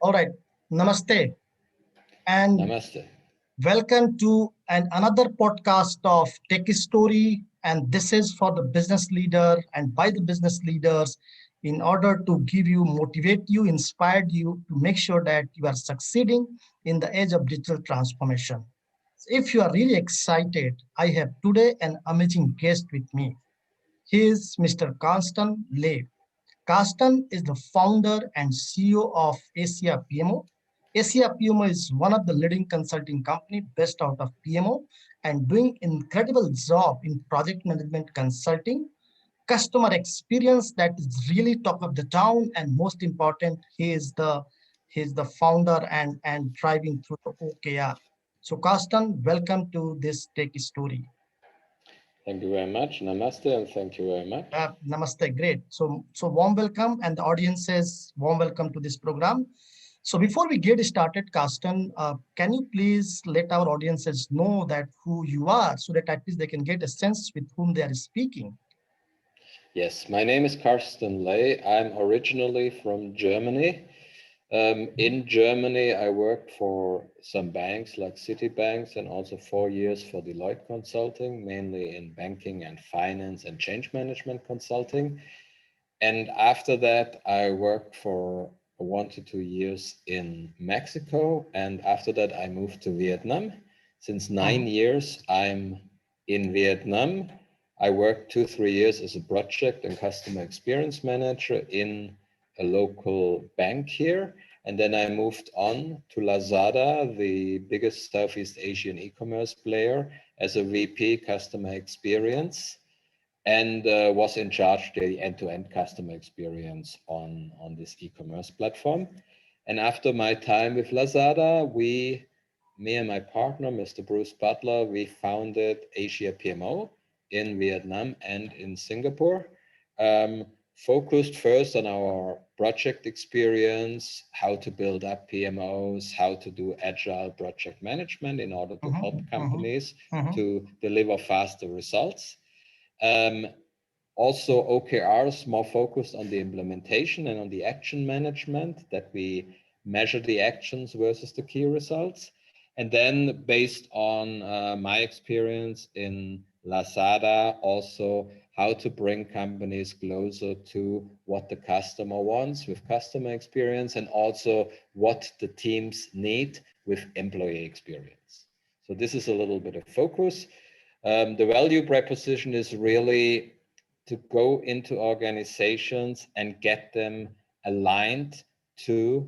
All right. Namaste and Namaste. welcome to another podcast of Tech Story. And this is for the business leader and by the business leaders in order to give you, motivate you, inspire you to make sure that you are succeeding in the age of digital transformation. If you are really excited, I have today an amazing guest with me. He is Mr. Carsten. Carsten is the founder and CEO of Asia PMO. Asia PMO is one of the leading consulting company based out of PMO and doing incredible job in project management consulting, customer experience that is really top of the town, and most important, he is the founder and driving through the OKR. So Carsten, welcome to this Tech Story. Thank you very much. Namaste and thank you very much. Namaste, great. So warm welcome, and the audience says warm welcome to this program. So before we get started, Carsten, can you please let our audiences know that who you are, so that at least they can get a sense with whom they are speaking? Yes, my name is Carsten Ley. I'm originally from Germany. In Germany, I worked for some banks like Citibanks and also 4 years for Deloitte Consulting, mainly in banking and finance and change management consulting. And after that, I worked for 1 to 2 years in Mexico. And after that, I moved to Vietnam. Since 9 years, I'm in Vietnam. I worked 2, 3 years as a project and customer experience manager in a local bank here. And then I moved on to Lazada, the biggest Southeast Asian e-commerce player, as a VP customer experience, and was in charge of the end-to-end customer experience on this e-commerce platform. And after my time with Lazada, me and my partner, Mr. Bruce Butler, we founded Asia PMO in Vietnam and in Singapore, focused first on our project experience, how to build up PMOs, how to do agile project management in order to help companies to deliver faster results. Also, OKRs more focused on the implementation and on the action management, that we measure the actions versus the key results. And then based on my experience in Lazada, also how to bring companies closer to what the customer wants with customer experience, and also what the teams need with employee experience. So this is a little bit of focus. The value proposition is really to go into organizations and get them aligned to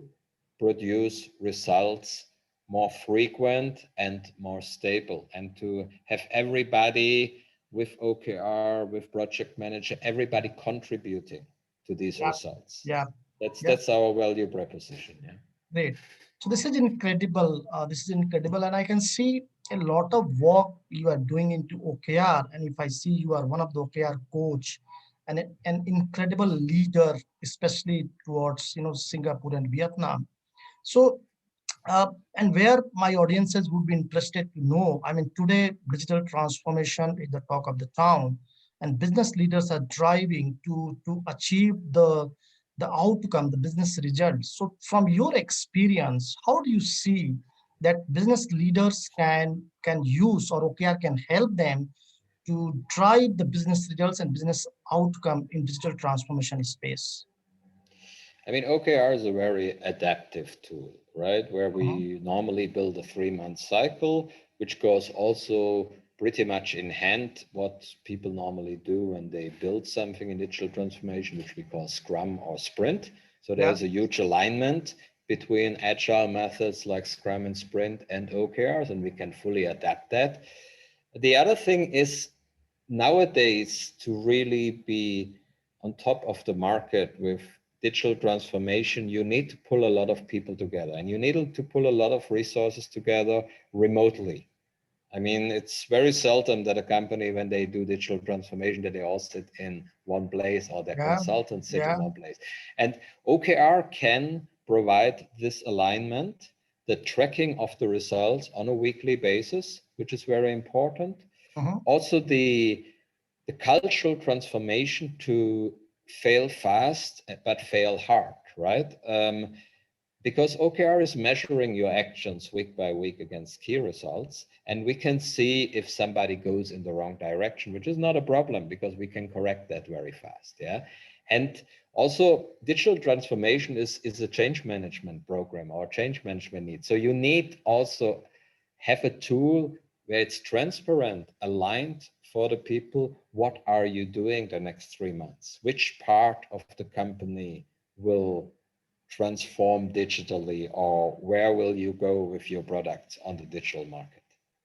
produce results more frequent and more stable, and to have everybody with OKR, with project manager, everybody contributing to these Yeah, results. yeah, yeah. That's our value proposition. Yeah. Great. So this is incredible. This is incredible, and I can see a lot of work you are doing into OKR. And if I see you are one of the OKR coach, and an incredible leader, especially towards Singapore and Vietnam. So and where my audiences would be interested to know, I mean, today digital transformation is the talk of the town, and business leaders are driving to achieve the outcome, the business results. So from your experience, how do you see that business leaders can use, or OKR can help them to drive the business results and business outcome in digital transformation space? I mean, OKR is a very adaptive tool, right? Where Uh-huh. we normally build a 3-month cycle, which goes also pretty much in hand what people normally do when they build something in digital transformation, which we call Scrum or Sprint. So Yeah. there's a huge alignment between agile methods like Scrum and Sprint and OKRs, and we can fully adapt that. The other thing is, nowadays, to really be on top of the market with digital transformation, you need to pull a lot of people together, and you need to pull a lot of resources together remotely. I mean, it's very seldom that a company, when they do digital transformation, that they all sit in one place, or their Yeah. consultants sit in Yeah. one place. And OKR can provide this alignment, the tracking of the results on a weekly basis, which is very important. Uh-huh. Also, the cultural transformation to fail fast but fail hard, right? because OKR is measuring your actions week by week against key results, and we can see if somebody goes in the wrong direction, which is not a problem because we can correct that very fast. Yeah. And also digital transformation is a change management program or change management need. So you need also have a tool where it's transparent, aligned for the people. What are you doing the next 3 months? Which part of the company will transform digitally, or where will you go with your products on the digital market?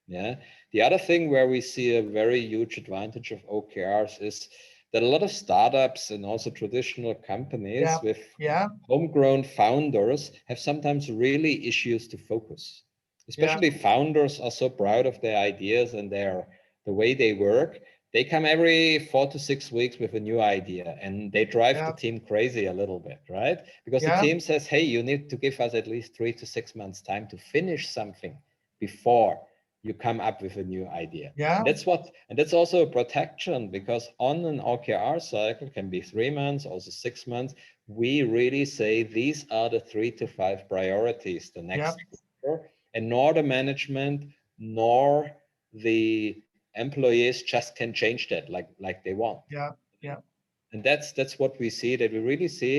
Yeah. The other thing where we see a very huge advantage of OKRs is that a lot of startups and also traditional companies Yeah. with Yeah. homegrown founders have sometimes really issues to focus. Yeah. Especially founders are so proud of their ideas and the way they work. They come every 4 to 6 weeks with a new idea, and they drive the Yeah. team crazy a little bit, right? Because the Yeah. team says, hey, you need to give us at least 3 to 6 months time to finish something before you come up with a new idea. Yeah. And that's also a protection, because on an OKR cycle can be 3 months, also 6 months. We really say these are the 3 to 5 priorities the Yeah. next quarter, and nor the management nor the employees just can change that like they want. Yeah. Yeah. And that's what we see, that we really see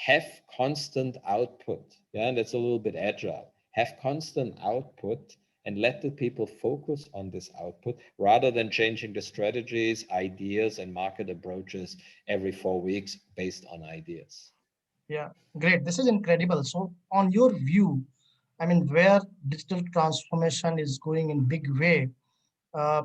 have constant output. Yeah, and that's a little bit agile. Have constant output and let the people focus on this output rather than changing the strategies, ideas, and market approaches every 4 weeks based on ideas. Yeah. Great. This is incredible. So, on your view, I mean, where digital transformation is going in big way, uh,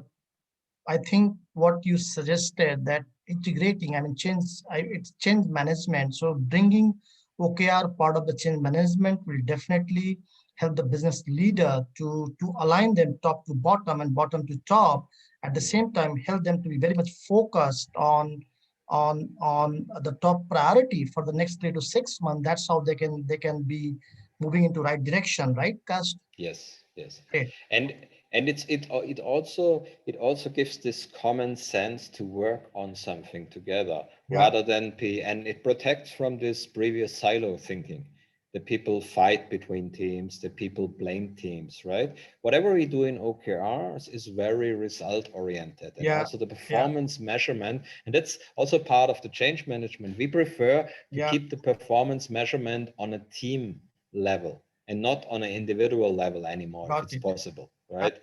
I think what you suggested, that integrating, I mean, it's change management. So bringing OKR part of the change management will definitely help the business leader to align them top to bottom and bottom to top. At the same time, help them to be very much focused on the top priority for the next 3 to 6 months. That's how they can be moving into right direction, right, Cast? Yes, yes. Great. And it also gives this common sense to work on something together Yeah. rather than and it protects from this previous silo thinking. The people fight between teams, the people blame teams, right? Whatever we do in OKRs is very result oriented, and Yeah. also the Yeah. performance measurement. And that's also part of the change management. We prefer to Yeah. keep the performance measurement on a team level and not on an individual level anymore, if Got it's it. possible, right?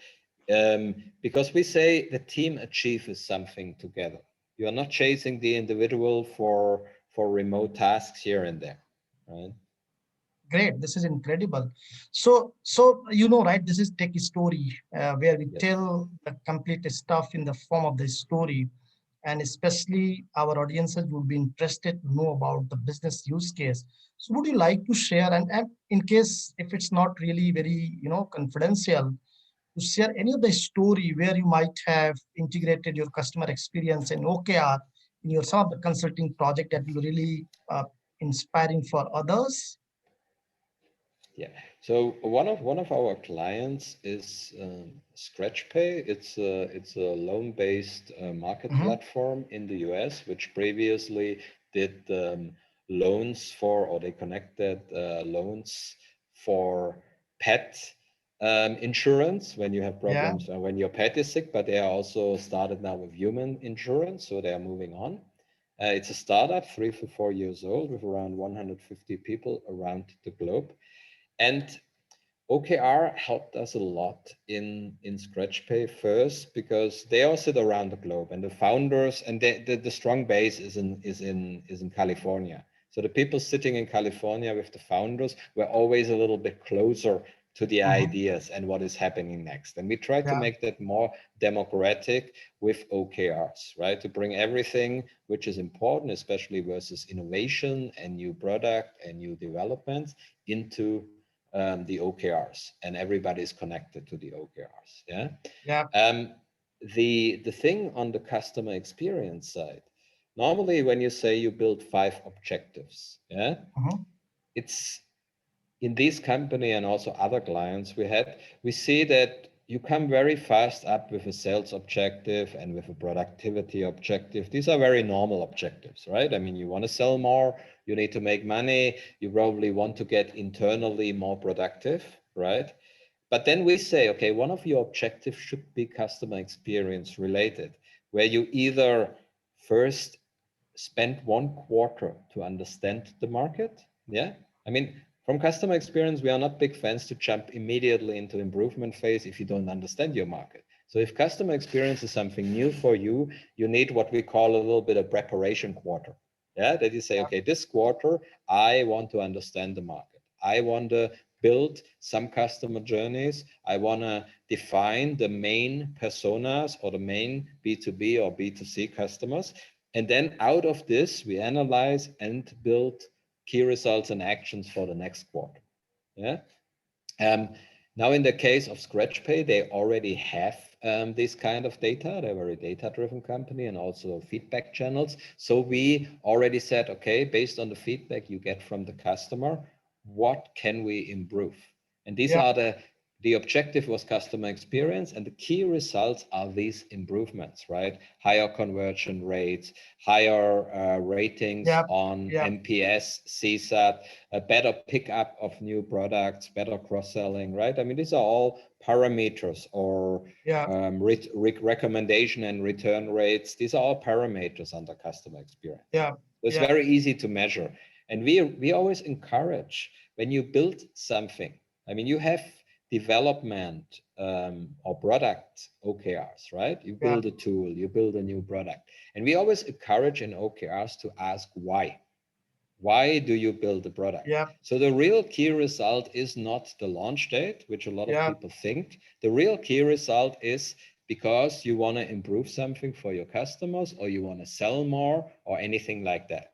Because we say the team achieves something together. You are not chasing the individual for remote tasks here and there, right? Great, this is incredible. So you know, right? This is tech story where we Yes. tell the complete stuff in the form of the story, and especially our audiences would be interested to know about the business use case. So, would you like to share, and in case if it's not really very confidential, to share any of the story where you might have integrated your customer experience and OKR in your some of the consulting project that will really inspiring for others? Yeah. So one of our clients is ScratchPay. It's a loan-based market Hmm. platform in the US, which previously did loans for, or they connected loans for pet insurance when you have Yeah. problems when your pet is sick. But they are also started now with human insurance, so they are moving on. It's a startup, 3 to 4 years old, with around 150 people around the globe. And OKR helped us a lot in ScratchPay first because they all sit around the globe, and the founders and the strong base is in California. So the people sitting in California with the founders were always a little bit closer to the Hmm. ideas and what is happening next. And we try to Yeah. make that more democratic with OKRs, right? To bring everything which is important, especially versus innovation and new product and new developments, into the OKRs, and everybody is connected to the OKRs. Yeah. Yeah. Um, the thing on the customer experience side, normally when you say you build 5 objectives, yeah, Hmm. it's in this company and also other clients we see that you come very fast up with a sales objective and with a productivity objective. These are very normal objectives, right? I mean, you want to sell more, you need to make money, you probably want to get internally more productive, right? But then we say, okay, one of your objectives should be customer experience related, where you either first spend 1 quarter to understand the market. Yeah. I mean, from customer experience, we are not big fans to jump immediately into improvement phase if you don't understand your market. So if customer experience is something new for you, you need what we call a little bit of preparation quarter. Yeah, that you say, Yeah. okay, this quarter, I want to understand the market. I want to build some customer journeys. I want to define the main personas or the main B2B or B2C customers. And then out of this, we analyze and build key results and actions for the next quarter. Yeah. Um, Now, in the case of ScratchPay, they already have this kind of data. They're a very data-driven company and also feedback channels. So we already said, okay, based on the feedback you get from the customer, what can we improve? And these Yeah. are the objective was customer experience, and the key results are these improvements, right? Higher conversion rates, higher ratings Yeah. on Yeah. NPS, CSAT, a better pickup of new products, better cross-selling, right? I mean, these are all parameters or Yeah. recommendation and return rates. These are all parameters under customer experience. Yeah. So it's Yeah. very easy to measure. And we always encourage when you build something, I mean, you have development or product OKRs, right? You Yeah. build a tool, you build a new product. And we always encourage in OKRs to ask why. Why do you build the product? Yeah. So the real key result is not the launch date, which a lot of Yeah. people think. The real key result is because you want to improve something for your customers or you want to sell more or anything like that.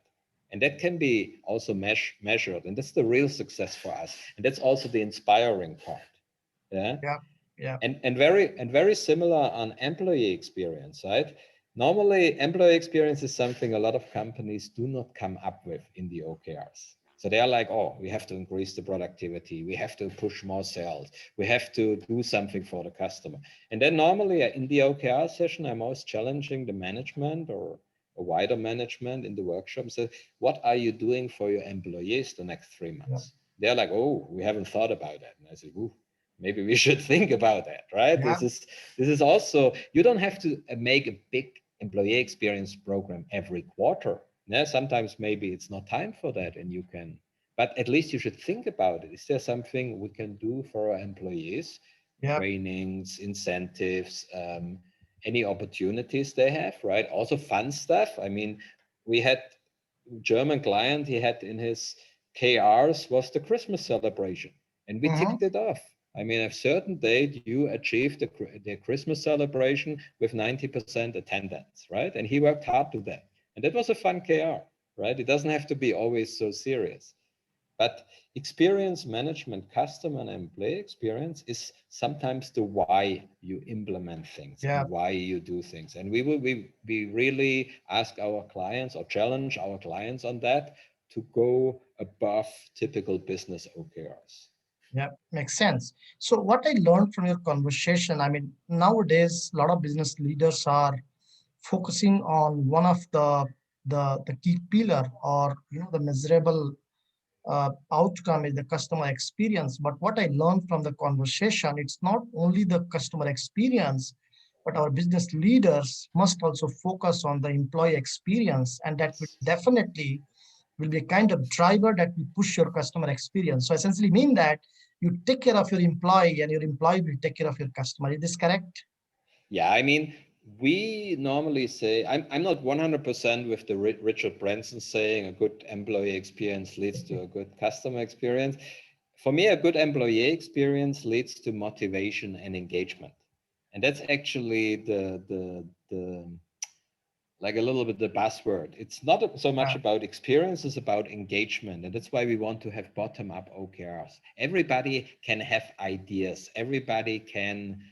And that can be also measured. And that's the real success for us. And that's also the inspiring part. Yeah. Yeah. Yeah. And very similar on employee experience, right? Normally, employee experience is something a lot of companies do not come up with in the OKRs. So they are like, oh, we have to increase the productivity, we have to push more sales, we have to do something for the customer. And then normally in the OKR session, I'm always challenging the management or a wider management in the workshop and say, what are you doing for your employees the next 3 months? They're like, oh, we haven't thought about that. And I say, ooh, maybe we should think about that, right? Yeah. This is also, you don't have to make a big employee experience program every quarter. Yeah, sometimes maybe it's not time for that and you can, but at least you should think about it. Is there something we can do for our employees? Yeah. Trainings, incentives, any opportunities they have, right? Also fun stuff. I mean, we had German client, he had in his KRs was the Christmas celebration, and we Mm-hmm. ticked it off. I mean, at a certain date, you achieved the Christmas celebration with 90% attendance, right? And he worked hard to that. And that was a fun KR, right? It doesn't have to be always so serious. But experience management, customer and employee experience is sometimes the why you implement things Yeah. and why you do things. And we really ask our clients or challenge our clients on that to go above typical business OKRs. Yeah. Makes sense. So what I learned from your conversation, I mean, nowadays a lot of business leaders are focusing on one of the key pillar, or the measurable outcome is the customer experience. But what I learned from the conversation, it's not only the customer experience, but our business leaders must also focus on the employee experience, and that will definitely will be a kind of driver that will push your customer experience. So essentially mean that you take care of your employee and your employee will take care of your customer. Is this correct? Yeah, I mean, we normally say, I'm not 100% with the Richard Branson saying a good employee experience leads to a good customer experience. For me, a good employee experience leads to motivation and engagement. And that's actually the like a little bit the buzzword. It's not so much Yeah. about experience, it's about engagement. And that's why we want to have bottom-up OKRs. Everybody can have ideas. Everybody can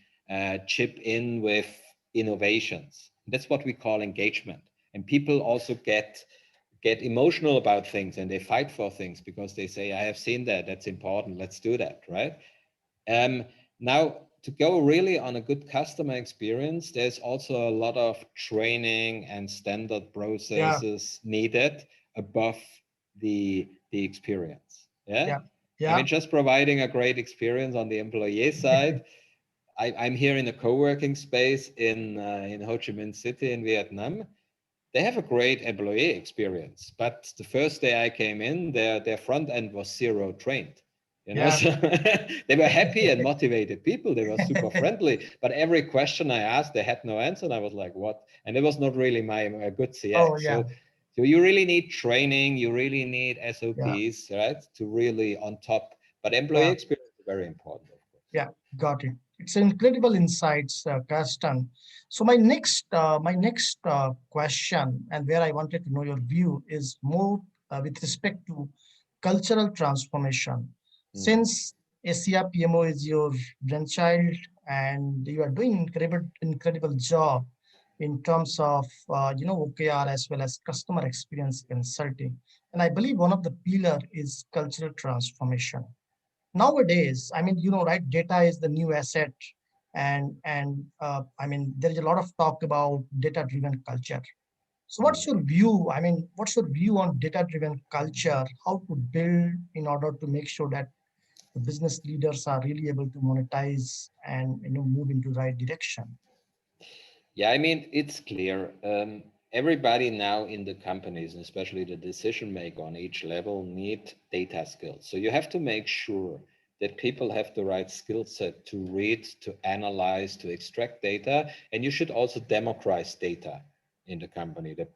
chip in with innovations. That's what we call engagement. And people also get emotional about things and they fight for things because they say, I have seen that, that's important, let's do that, right? Now, to go really on a good customer experience, there's also a lot of training and standard Yeah. processes needed above the experience. Yeah. Yeah. I mean, Yeah. just providing a great experience on the employee side. I'm here in a co-working space in Ho Chi Minh City in Vietnam. They have a great employee experience, but the first day I came in, their front end was zero trained. You know, Yeah. so they were happy and motivated people. They were super friendly, but every question I asked, they had no answer. And I was like, "What?" And it was not really my good Oh, CX. yeah. So you really need training. You really need Yeah. SOPs, right, to really on top. But employee Yeah. experience is very important, of course. Yeah, got it. It's incredible insights, Carsten. So my next question, and where I wanted to know your view, is more with respect to cultural transformation. Mm. Since Asia PMO is your grandchild, and you are doing incredible job in terms of OKR as well as customer experience consulting, and I believe one of the pillar is cultural transformation nowadays. I mean, right, data is the new asset, and I mean, there is a lot of talk about data driven culture. So Mm. what's your view? I mean, what's your view on data driven culture, how to build in order to make sure that the business leaders are really able to monetize and move into the right direction? Yeah, I mean, it's clear. Everybody now in the companies, and especially the decision maker on each level, need data skills. So you have to make sure that people have the right skill set to read, to analyze, to extract data. And you should also democratize data in the company, that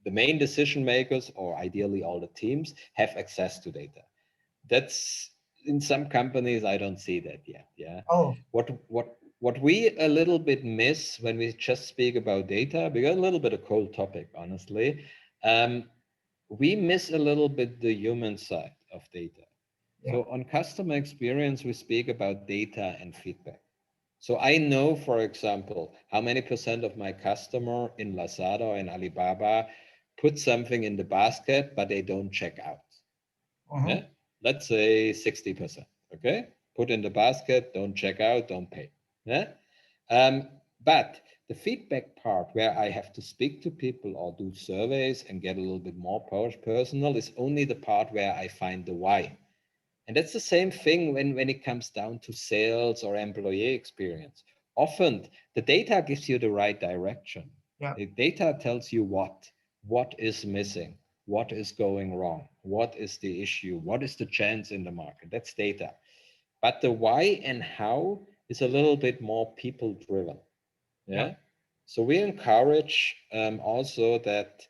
the main decision makers, or ideally all the teams, have access to data. That's in some companies, I don't see that yet. Yeah. Oh, What we a little bit miss when we just speak about data, because a little bit a cold topic, honestly. um, we miss a little bit the human side of data. yeah. So on customer experience, we speak about data and feedback. So I know, for example, how many percent of my customer in Lazada or in Alibaba put something in the basket, but they don't check out. Uh-huh. Yeah, let's say 60%. Okay, put in the basket, don't check out, don't pay. Yeah, um, but the feedback part, where I have to speak to people or do surveys and get a little bit more personal, is only the part where I find the why. And that's the same thing when it comes down to sales or employee experience. Often the data gives you the right direction. Yeah. The data tells you what is missing, what is going wrong, what is the issue, what is the chance in the market. That's data. But the why and how is a little bit more people driven. Yeah. Yeah. So we encourage also that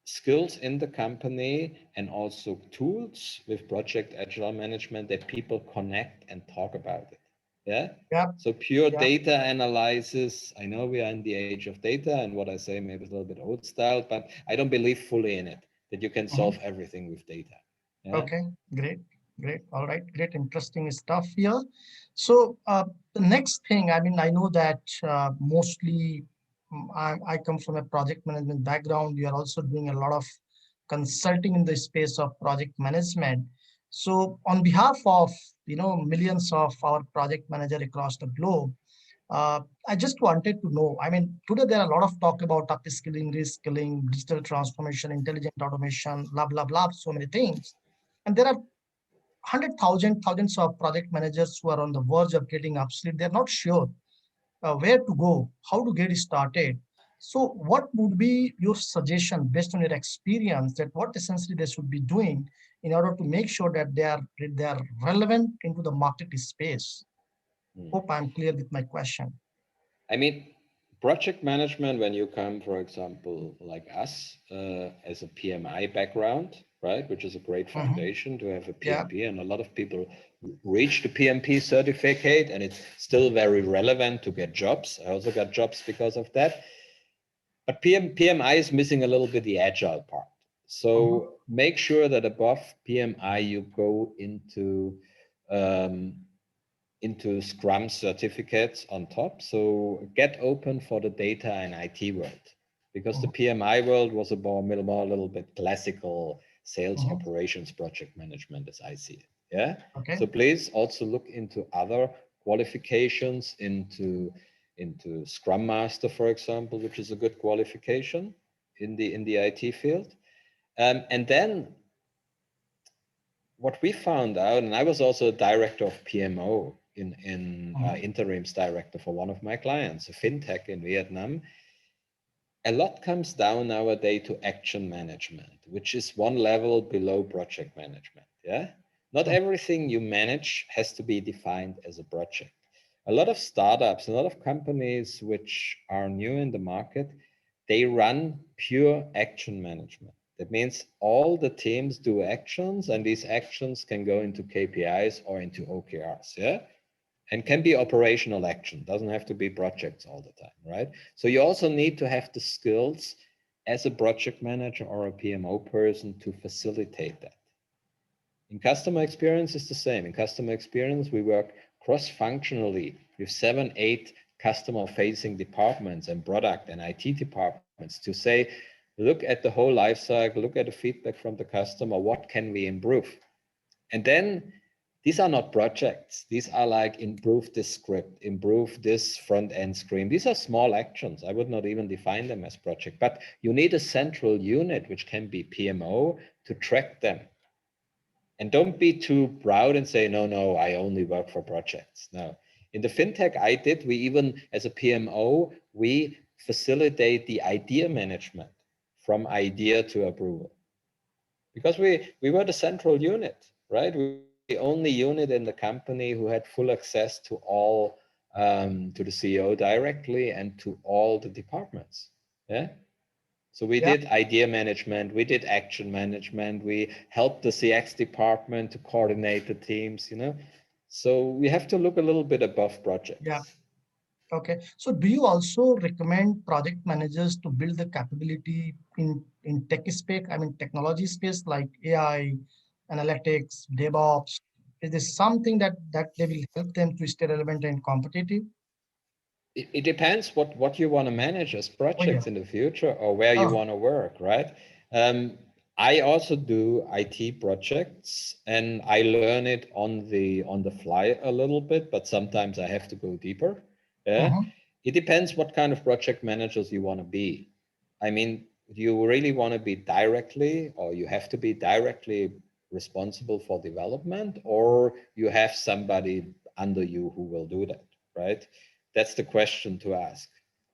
skills in the company and also tools with project agile management, that people connect and talk about it. Yeah. Yeah. So pure Yeah. data analysis. I know we are in the age of data, and what I say maybe is a little bit old style, but I don't believe fully in it, that you can Uh-huh. solve everything with data. Yeah. Okay, great, great. All right, great, interesting stuff here. So the next thing, I mean, I know that mostly I come from a project management background. You are also doing a lot of consulting in the space of project management. So on behalf of millions of our project manager across the globe, I just wanted to know. I mean, today there are a lot of talk about upskilling, reskilling, digital transformation, intelligent automation, blah blah blah, so many things. And there are thousands of project managers who are on the verge of getting upskilled. They're not sure where to go, how to get started. So, what would be your suggestion based on your experience that what essentially they should be doing in order to make sure that they are relevant into the market space? Hmm. Hope I'm clear with my question. I mean, project management, when you come, for example, like us, as a PMI background, right, which is a great Mhm. foundation to have a Yeah. PMP, and a lot of people reach the PMP certificate, and it's still very relevant to get jobs. I also got jobs because of that. But PMI is missing a little bit the agile part. Mhm. So make sure that above PMI you go um, into Scrum certificates on top. So get open for the data and IT world, because the Mhm. PMI world was a little bit classical sales Mhm. operations project management as I see it. Yeah. Okay. So please also look into other qualifications, into Scrum Master, for example, which is a good qualification in the IT field. And then what we found out, and I was also a director of PMO in interims director for one of my clients, a fintech in Vietnam. A lot comes down nowadays to action management, which is one level below project management. Yeah. Not everything you manage has to be defined as a project. A lot of startups, a lot of companies which are new in the market, they run pure action management. That means all the teams do actions, and these actions can go into KPIs or into OKRs. Yeah. And can be operational action, doesn't have to be projects all the time, right? So you also need to have the skills as a project manager or a PMO person to facilitate that. In customer experience, it's the same. In customer experience, we work cross-functionally with 7, 8 customer-facing departments and product and IT departments to say, look at the whole life cycle, look at the feedback from the customer, what can we improve? And then these are not projects. These are like improve this script, improve this front end screen. These are small actions. I would not even define them as project, but you need a central unit, which can be PMO, to track them. And don't be too proud and say, no, I only work for projects. No. In the fintech I did, we even, as a PMO, we facilitate the idea management from idea to approval. Because we were the central unit, right? We were the only unit in the company who had full access to all, to the CEO directly and to all the departments. Yeah. So we Yeah. did idea management, we did action management, we helped the CX department to coordinate the teams, you know. So we have to look a little bit above Yeah. projects. Okay. So do you also recommend project managers to build the capability in tech space, I mean technology space like AI, analytics, DevOps? Is this something that they will help them to stay relevant and competitive? It depends what you want to manage as Oh yeah. projects in the future or where you Oh. want to work, right? I also do IT projects and I learn it on the fly a little bit, but sometimes I have to go deeper. Yeah. Mhm. It depends what kind of project managers you want to be. I mean, you really want to be directly, or you have to be directly responsible for development, or you have somebody under you who will do that, right? That's the question to ask.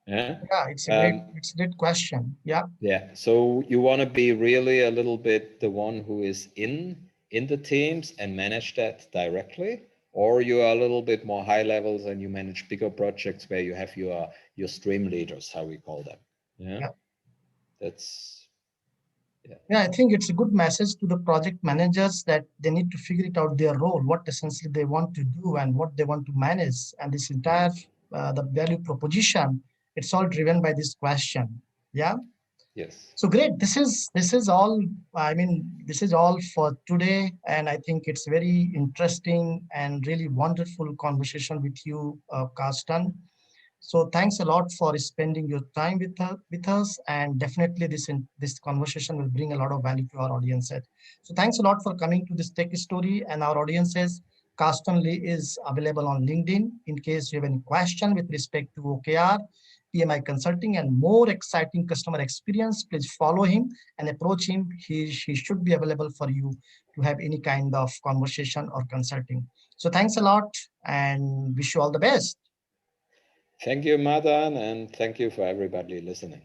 Yeah. Yeah, Um, it's a great question. Yeah. yeah. So you want to be really a little bit the one who is in the teams and manage that directly, or you are a little bit more high levels and you manage bigger projects where you have your stream leaders, how we call them. Yeah. Yeah. That's yeah. Yeah, I think it's a good message to the project managers that they need to figure it out their role, what essentially they want to do and what they want to manage. And this entire the value proposition, it's all driven by this question. Yeah. Yes. So great. This is all. I mean, this is all for today, and I think it's very interesting and really wonderful conversation with you, Carsten. So thanks a lot for spending your time with us, and definitely this conversation will bring a lot of value to our audiences. So thanks a lot for coming to this tech story, and our audiences. Carsten Lee is available on LinkedIn in case you have any question with respect to OKR, PMI consulting, and more exciting customer experience. Please follow him and approach him. He should be available for you to have any kind of conversation or consulting. So thanks a lot, and wish you all the best. Thank you, Madan, and thank you for everybody listening.